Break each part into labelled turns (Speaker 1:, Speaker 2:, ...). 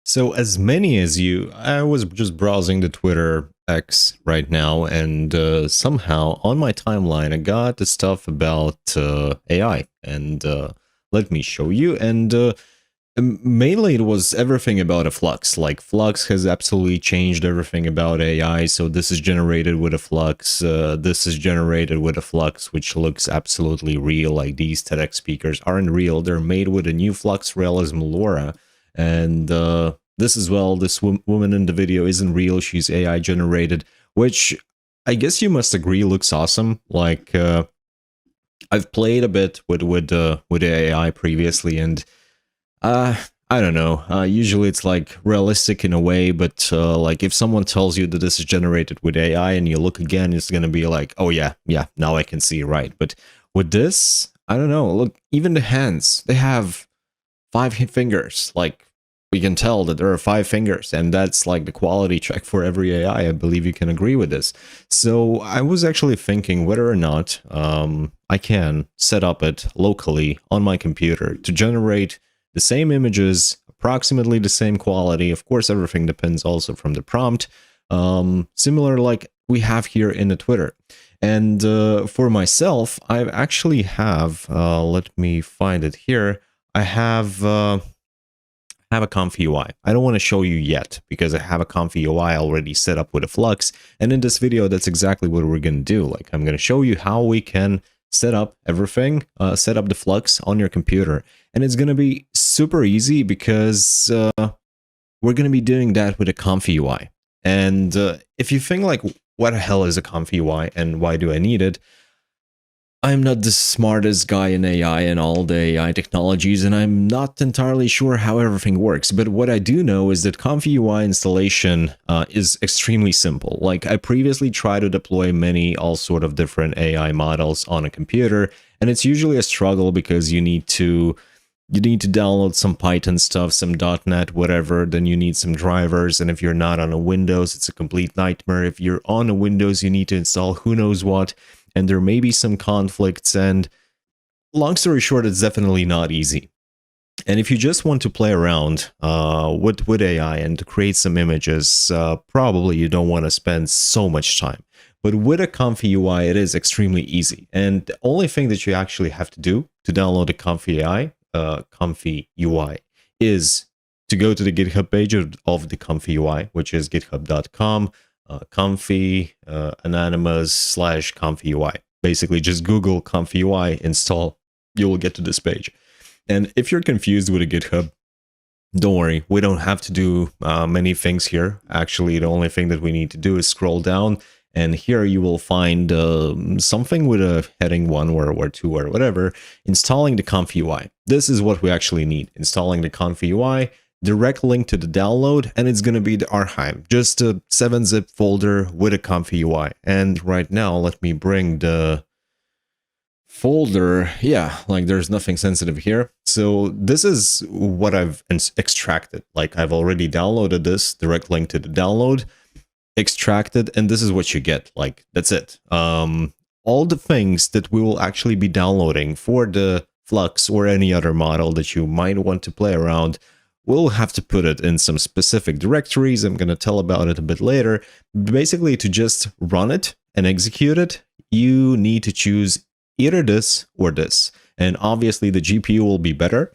Speaker 1: So, as many as you, I was just browsing the Twitter X right now, and somehow on my timeline, I got the stuff about AI. And let me show you. And mainly, it was everything about a Flux. Like, Flux has absolutely changed everything about AI. So, this is generated with a Flux. This is generated with a Flux, which looks absolutely real. Like, these TEDx speakers aren't real, they're made with a new Flux Realism LoRa. And this as well, this woman in the video isn't real, she's AI generated, which I guess you must agree looks awesome. Like, I've played a bit with AI previously, and uh, I don't know. Usually it's like realistic in a way, but like if someone tells you that this is generated with AI and you look again, it's gonna be like, oh yeah, yeah, now I can see right. But with this, I don't know. Look, even the hands, they have five fingers. Like, we can tell that there are five fingers, and that's like the quality check for every AI. I believe you can agree with this. So I was actually thinking whether or not I can set up it locally on my computer to generate the same images, approximately the same quality. Of course, everything depends also from the prompt. Similar like we have here in the Twitter. And for myself, I actually have, let me find it here. I have a ComfyUI. I don't want to show you yet because I have a ComfyUI already set up with a Flux. And in this video, that's exactly what we're going to do. Like, I'm going to show you how we can set up everything, set up the Flux on your computer. And it's going to be super easy because we're going to be doing that with a ComfyUI. And if you think like, what the hell is a ComfyUI and why do I need it? I'm not the smartest guy in AI and all the AI technologies, and I'm not entirely sure how everything works. But what I do know is that ComfyUI installation is extremely simple. Like, I previously tried to deploy all sort of different AI models on a computer, and it's usually a struggle because you need to download some Python stuff, some .NET, whatever. Then you need some drivers, and if you're not on a Windows, it's a complete nightmare. If you're on a Windows, you need to install who knows what. And there may be some conflicts, and long story short, it's definitely not easy. And if you just want to play around with AI and to create some images, probably you don't want to spend so much time. But with a ComfyUI, it is extremely easy. And the only thing that you actually have to do to download a ComfyUI is to go to the GitHub page of the ComfyUI, which is github.com. Comfy anonymous / ComfyUI. Basically, just Google ComfyUI, install, you will get to this page. And if you're confused with a GitHub, don't worry, we don't have to do many things here. Actually, the only thing that we need to do is scroll down, and here you will find something with a heading 1 or 2 or whatever, installing the ComfyUI. This is what we actually need, installing the ComfyUI, direct link to the download, and it's going to be the archive, just a 7-zip folder with a ComfyUI. And right now, let me bring the folder. Yeah, like there's nothing sensitive here. So this is what I've extracted. Like, I've already downloaded this, direct link to the download, extracted, and this is what you get. Like, that's it. All the things that we will actually be downloading for the Flux or any other model that you might want to play around, we'll have to put it in some specific directories. I'm going to tell about it a bit later. Basically, to just run it and execute it, you need to choose either this or this. And obviously, the GPU will be better,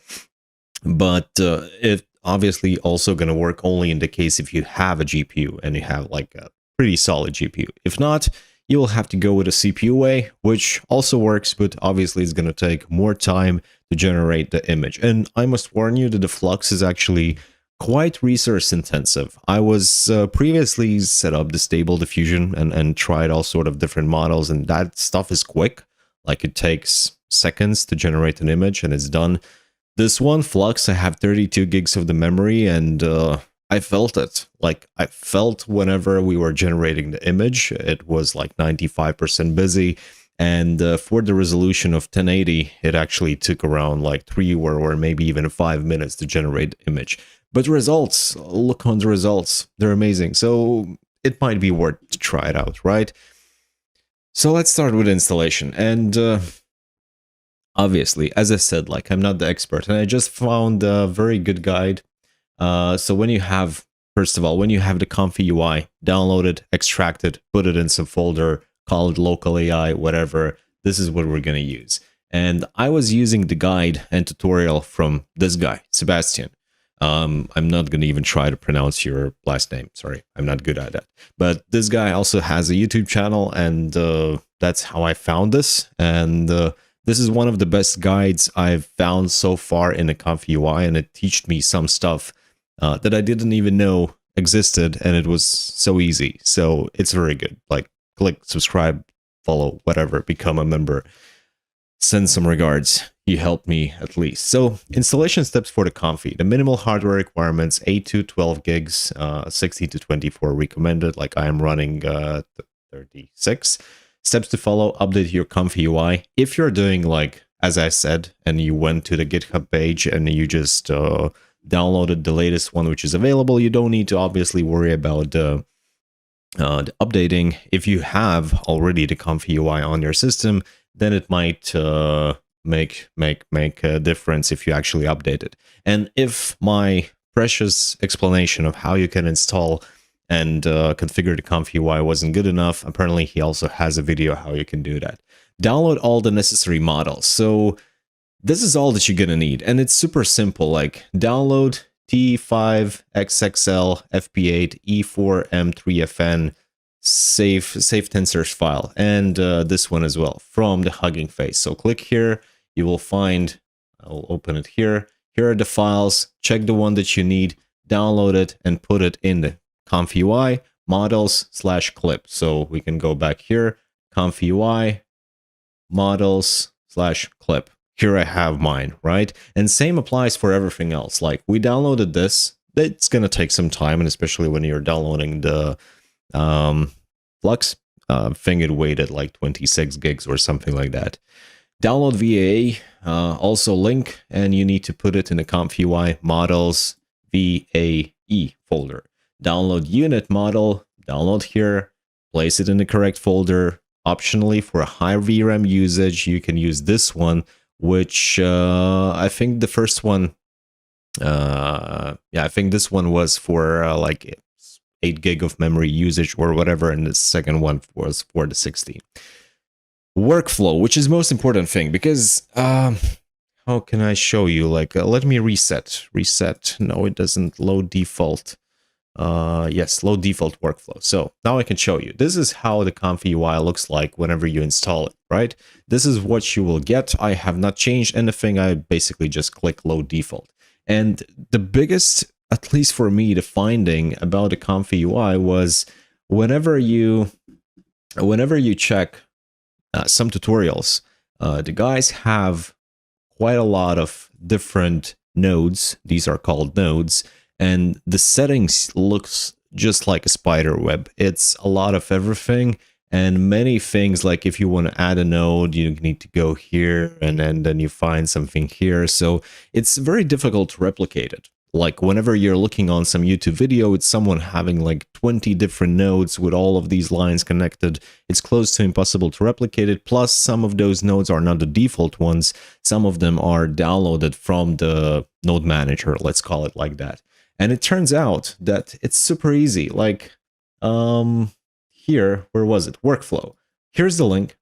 Speaker 1: but it obviously also going to work only in the case if you have a GPU and you have like a pretty solid GPU. If not, you will have to go with a CPU way, which also works, but obviously it's going to take more time to generate the image. And I must warn you that the Flux is actually quite resource intensive. I was previously set up the Stable Diffusion and tried all sort of different models, and that stuff is quick. Like, it takes seconds to generate an image and it's done. This one, Flux, I have 32 gigs of the memory, and I felt it. Like, I felt whenever we were generating the image, it was like 95% busy. And for the resolution of 1080, it actually took around like 3 or maybe even 5 minutes to generate the image. But results, look on the results. They're amazing. So it might be worth to try it out, right? So let's start with installation. And obviously, as I said, like, I'm not the expert, and I just found a very good guide So when you have, first of all, when you have the ComfyUI, download it, extract it, put it in some folder, call it local AI, whatever. This is what we're going to use. And I was using the guide and tutorial from this guy, Sebastian. I'm not going to even try to pronounce your last name. Sorry, I'm not good at that. But this guy also has a YouTube channel, and that's how I found this. And this is one of the best guides I've found so far in the ComfyUI, and it taught me some stuff that I didn't even know existed, and it was so easy. So it's very good. Like, click subscribe, follow, whatever, become a member. Send some regards. You helped me at least. So installation steps for the Comfy. The minimal hardware requirements, 8 to 12 gigs, 60 to 24 recommended. Like I am running 36. Steps to follow, update your ComfyUI. If you're doing like, as I said, and you went to the GitHub page and you just downloaded the latest one, which is available, you don't need to obviously worry about the updating. If you have already the ComfyUI on your system, then it might make a difference if you actually update it. And if my precious explanation of how you can install and configure the ComfyUI wasn't good enough, apparently he also has a video how you can do that. Download all the necessary models. So this is all that you're gonna need, and it's super simple. Like download T5 XXL FP8 E4 M3FN safe tensors file, and this one as well from the Hugging Face. So click here, you will find, I'll open it here. Here are the files. Check the one that you need, download it, and put it in the ComfyUI models/clip. So we can go back here, ComfyUI models/clip. Here I have mine, right? And same applies for everything else. Like we downloaded this, it's gonna take some time, and especially when you're downloading the FLUX, I think it weighted like 26 gigs or something like that. Download VAA, also link, and you need to put it in the ComfyUI models VAE folder. Download unit model, download here, place it in the correct folder. Optionally, for a high VRAM usage, you can use this one, which I think the first one, yeah, I think this one was for like 8 gig of memory usage or whatever, and the second one was for the 16. Workflow, which is most important thing, because how can I show you? Like, let me reset. No, it doesn't load default. Yes, load default workflow. So now I can show you. This is how the ComfyUI looks like whenever you install it, right? This is what you will get. I have not changed anything. I basically just click load default. And the biggest, at least for me, the finding about the ComfyUI was whenever you check some tutorials, the guys have quite a lot of different nodes. These are called nodes, and the settings looks just like a spider web. It's a lot of everything, and many things. Like if you want to add a node, you need to go here, and then you find something here. So it's very difficult to replicate it. Like whenever you're looking on some YouTube video, it's someone having like 20 different nodes with all of these lines connected. It's close to impossible to replicate it. Plus, some of those nodes are not the default ones. Some of them are downloaded from the node manager, let's call it like that. And it turns out that it's super easy. Like here, where was it? Workflow. Here's the link,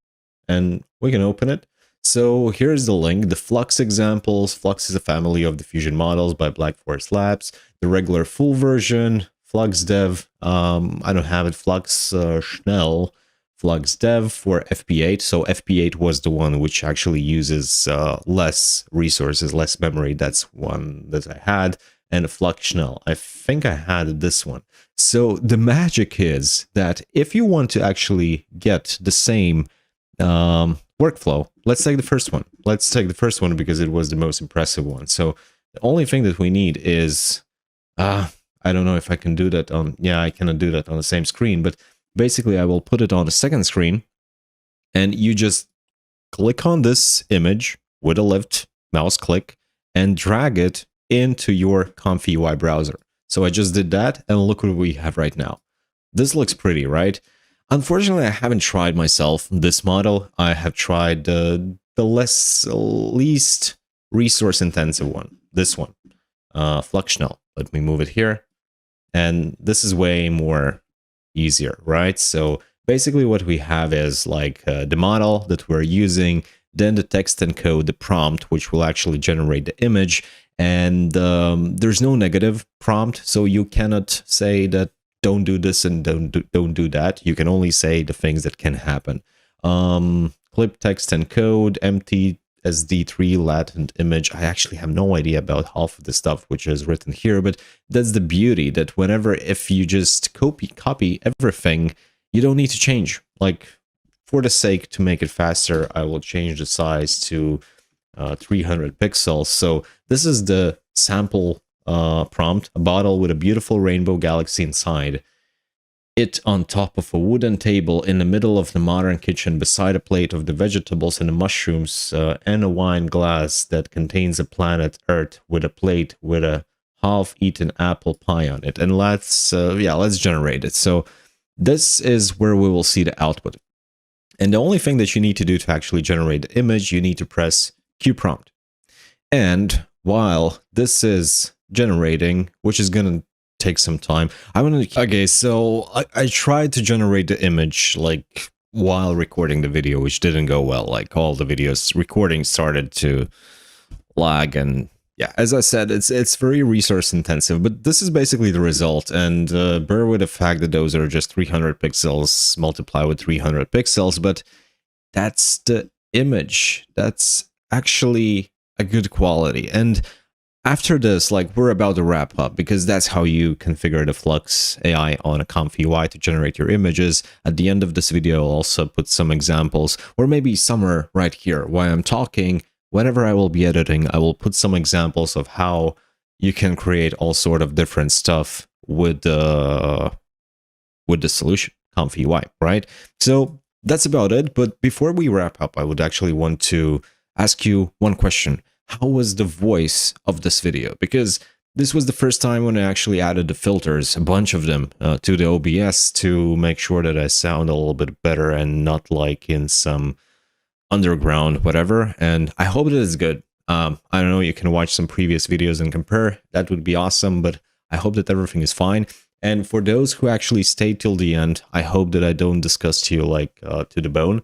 Speaker 1: and we can open it. So here's the link, the FLUX examples. FLUX is a family of diffusion models by Black Forest Labs. The regular full version, FLUX Dev, I don't have it, FLUX Schnell, FLUX Dev for FP8. So FP8 was the one which actually uses less resources, less memory. That's one that I had. And FLUX Schnell, I think I had this one. So the magic is that if you want to actually get the same workflow, let's take the first one. Let's take the first one because it was the most impressive one. So the only thing that we need is, I don't know if I can do that on, yeah, I cannot do that on the same screen, but basically I will put it on the second screen, and you just click on this image with a left mouse click and drag it into your ComfyUI browser. So I just did that, and look what we have right now. This looks pretty, right? Unfortunately, I haven't tried myself this model. I have tried the least resource intensive one, this one, FLUX Schnell. Let me move it here. And this is way more easier, right? So basically what we have is like the model that we're using, then the text and code, the prompt, which will actually generate the image. And there's no negative prompt, so you cannot say that don't do this and don't do that. You can only say the things that can happen. Clip text and code, empty SD3 latent image. I actually have no idea about half of the stuff which is written here, but that's the beauty, that whenever, if you just copy everything, you don't need to change. Like, for the sake to make it faster, I will change the size to 300 pixels. So this is the sample prompt: a bottle with a beautiful rainbow galaxy inside it, on top of a wooden table in the middle of the modern kitchen, beside a plate of the vegetables and the mushrooms, and a wine glass that contains a planet Earth, with a plate with a half-eaten apple pie on it. And let's generate it. So this is where we will see the output. And the only thing that you need to do to actually generate the image, you need to press Q prompt. And while this is generating, which is going to take some time, okay, so I tried to generate the image like while recording the video, which didn't go well. Like, all the videos recording started to lag, and yeah, as I said, it's very resource intensive, but this is basically the result. And bear with the fact that those are just 300 pixels multiplied with 300 pixels, but that's the image. That's actually a good quality. And after this, like, we're about to wrap up, because that's how you configure the FLUX AI on a ComfyUI to generate your images. At the end of this video, I'll also put some examples, or maybe somewhere right here while I'm talking. Whenever I will be editing, I will put some examples of how you can create all sort of different stuff with the solution, ComfyUI, right? So that's about it. But before we wrap up, I would actually want to ask you one question. How was the voice of this video? Because this was the first time when I actually added the filters, a bunch of them, to the OBS to make sure that I sound a little bit better and not like in some underground whatever. And I hope that it's good. I don't know, you can watch some previous videos and compare. That would be awesome, but I hope that everything is fine. And for those who actually stay till the end, I hope that I don't discuss you like to the bone.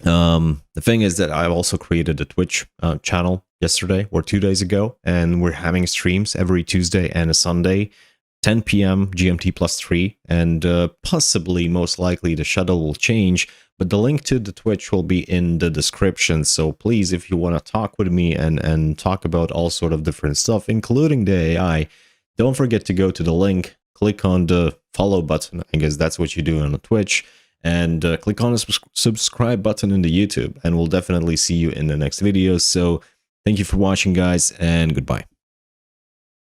Speaker 1: The thing is that I've also created a Twitch channel yesterday or 2 days ago, and we're having streams every Tuesday and a Sunday, 10 p.m. GMT +3, and possibly, most likely, the schedule will change, but the link to the Twitch will be in the description. So please, if you want to talk with me and talk about all sort of different stuff, including the AI, don't forget to go to the link, click on the follow button. I guess that's what you do on the Twitch. And click on the subscribe button in the YouTube, and we'll definitely see you in the next video. So thank you for watching, guys, and goodbye.